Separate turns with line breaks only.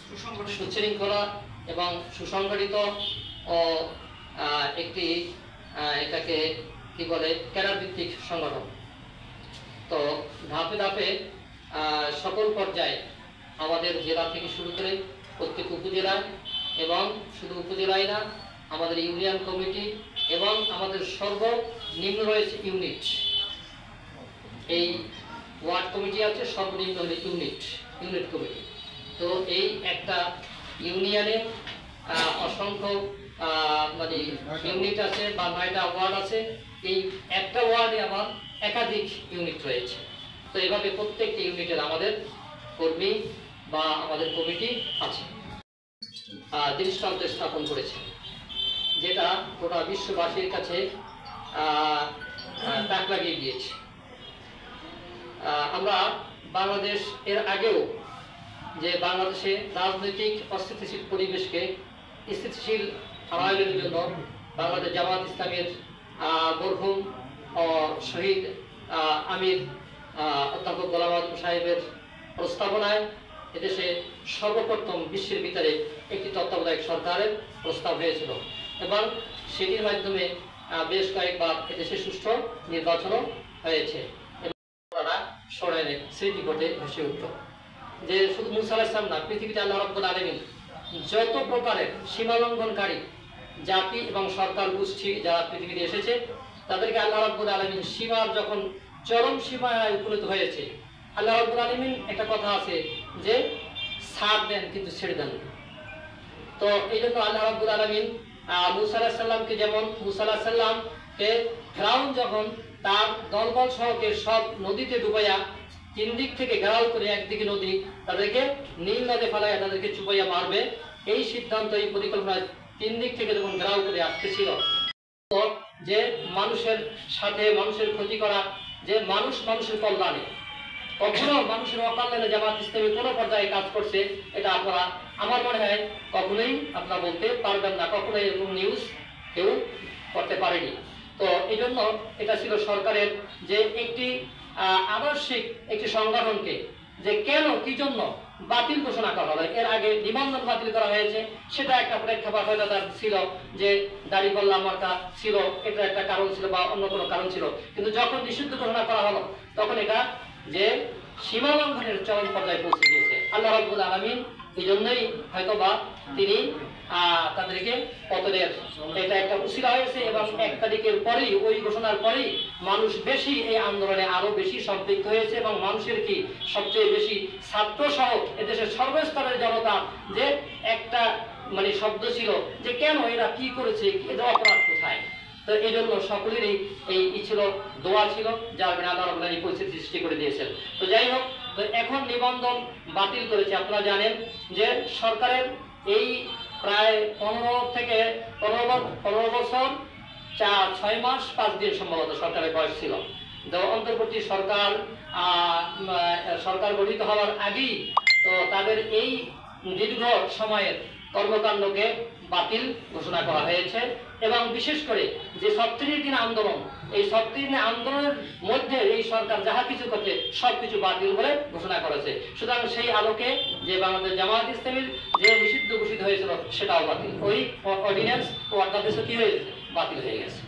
সুশৃঙ্খলা এবং সুসংগঠিত ও একটি এটাকে কি বলে ক্যাডার ভিত্তিক সংগঠন। তো ধাপে ধাপে সকল পর্যায়ে আমাদের জেলা থেকে শুরু করে প্রত্যেক উপজেলায় এবং শুধু উপজেলায় না, আমাদের ইউনিয়ন কমিটি এবং আমাদের সর্বনিম্ন রয়েছে ইউনিট। এই ওয়ার্ড কমিটি আছে, সর্বনিম্ন হলে ইউনিট কমিটি। তো এই একটা ইউনিয়নে অসংখ্য মানে ইউনিট আছে বা 9টা ওয়ার্ড আছে। এই একটা ওয়ার্ডে আবার একাধিক ইউনিট রয়েছে। তো এভাবে প্রত্যেকটি ইউনিটের আমাদের কর্মী বা আমাদের কমিটি আছে। দৃষ্টান্ত স্থাপন করেছে, যেটা গোটা বিশ্ববাসীর কাছে তাক লাগিয়ে দিয়েছে। আমরা বাংলাদেশ এর আগেও যে বাংলাদেশে রাজনৈতিক অস্থিতিশীল পরিবেশকে স্থিতিশীল আনয়নের জন্য বাংলাদেশ জামাত ইসলামের মরহুম ও শহীদ আমির অধ্যাপক গোলাম আযম সাহেবের প্রস্তাবনায় এদেশে সর্বপ্রথম বিশ্বের ভিতরে একটি তত্ত্বাবধায়ক সরকারের প্রস্তাব হয়েছিল এবং সেটির মাধ্যমে বেশ কয়েকবার এদেশে সুষ্ঠু নির্বাচনও হয়েছে। স্মরণে স্মৃতিপটে ভেসে উঠল যে শুধু মুসা আলাইহিস সালাম না, পৃথিবীতে আল্লাহ রাব্বুল আলামিন যত প্রকারের সীমালঙ্ঘনকারী জাতি এবং সরকার গোষ্ঠী যারা পৃথিবীতে এসেছে তাদেরকে আল্লাহ রাব্বুল আলামিন সীমার যখন চরম সীমায় উপনীত হয়েছে, আল্লাহ রাব্বুল আলামিন একটা কথা আছে যে ছাড় দেন কিন্তু ছেড়ে দেন। তো এই জন্য আল্লাহ রাব্বুল আলামিন মুসা আলাইহিস সালামকে, যেমন মুসা আলাইহিস সালামকে ফিরআউন যখন তার দলবল সহকে সব নদীতে ডুবাইয়া 3 দিক থেকে ঘেরাও করে একদিকে নদী, তাদেরকে নীল নদে ফেলাইয়া তাদেরকে চুবাইয়া মারবে, এই সিদ্ধান্ত এই পরিকল্পনা 3 দিক থেকে যখন ঘেরাও করে আসতেছিল, যে মানুষের সাথে মানুষের ক্ষতি করা, যে মানুষের কল্যাণে, কখনো মানুষের অকল্যাণে জামাত ইসলামী কোনো পর্যায়ে কাজ করছে, এটা আপনারা আমার মনে হয় কখনোই আপনারা বলতে পারবেন না, কখনোই এরকম নিউজ কেউ করতে পারেনি। তো এই জন্য এটা ছিল সরকারের যে একটি আদর্শিক একটি সংগঠনকে যে কেন কি জন্য বাতিল ঘোষণা করা হলো। এর আগে নিবন্ধন বাতিল করা হয়েছে, সেটা একটা প্রেক্ষাপট হয়তো তার ছিল যে দাড়িপাল্লা মার্কা ছিল, এটা একটা কারণ ছিল বা অন্য কোনো কারণ ছিল। কিন্তু যখন নিষিদ্ধ ঘোষণা করা হলো তখন এটা যে সীমা লঙ্ঘনের চরম পর্যায়ে পৌঁছে গিয়েছে। আল্লাহ রাব্বুল আলামিন এই জন্যই হয়তো বা তিনি তাদেরকে পতনের এটা একটা উসিলা হয়েছে এবং 1 তারিখের পরেই, ওই ঘোষণার পরেই মানুষ বেশি এই আন্দোলনে আরো বেশি সম্পৃক্ত হয়েছে এবং মানুষের কি সবচেয়ে বেশি ছাত্র সহ এদেশের সর্বস্তরের জনতা যে একটা মানে শব্দ ছিল যে কেন এরা কি করেছে, এদের অপরাধ কোথায়। তো এই জন্য সকলেরই এই ছিল, দোয়া ছিল, যার কারণে আল্লাহ রাব্বুল আলামিন পরিস্থিতি সৃষ্টি করে দিয়েছেন। তো যাই হোক, তো এখন নিবন্ধন বাতিল করেছে। আপনারা জানেন যে সরকারের এই প্রায় 15 বছর 6 মাস 5 দিন সম্ভবত সরকারের বয়স ছিল। তো অন্তর্বর্তী সরকার গঠিত হওয়ার আগেই তো তাদের এই দীর্ঘ সময়ের কর্মকাণ্ডকে বাতিল ঘোষণা করা হয়েছে এবং বিশেষ করে যে 37 দিন আন্দোলন, এই 37 দিন আন্দোলনের মধ্যে এই সরকার যাহা কিছু করছে সবকিছু বাতিল বলে ঘোষণা করেছে। সুতরাং সেই আলোকে যে বাংলাদেশ জামাত ইসলামীর যে নিষিদ্ধ ঘোষিত হয়েছিল সেটাও বাতিল, ওই অর্ডিন্যান্স ও অধ্যাদেশ কি হয়েছে, বাতিল হয়ে গেছে।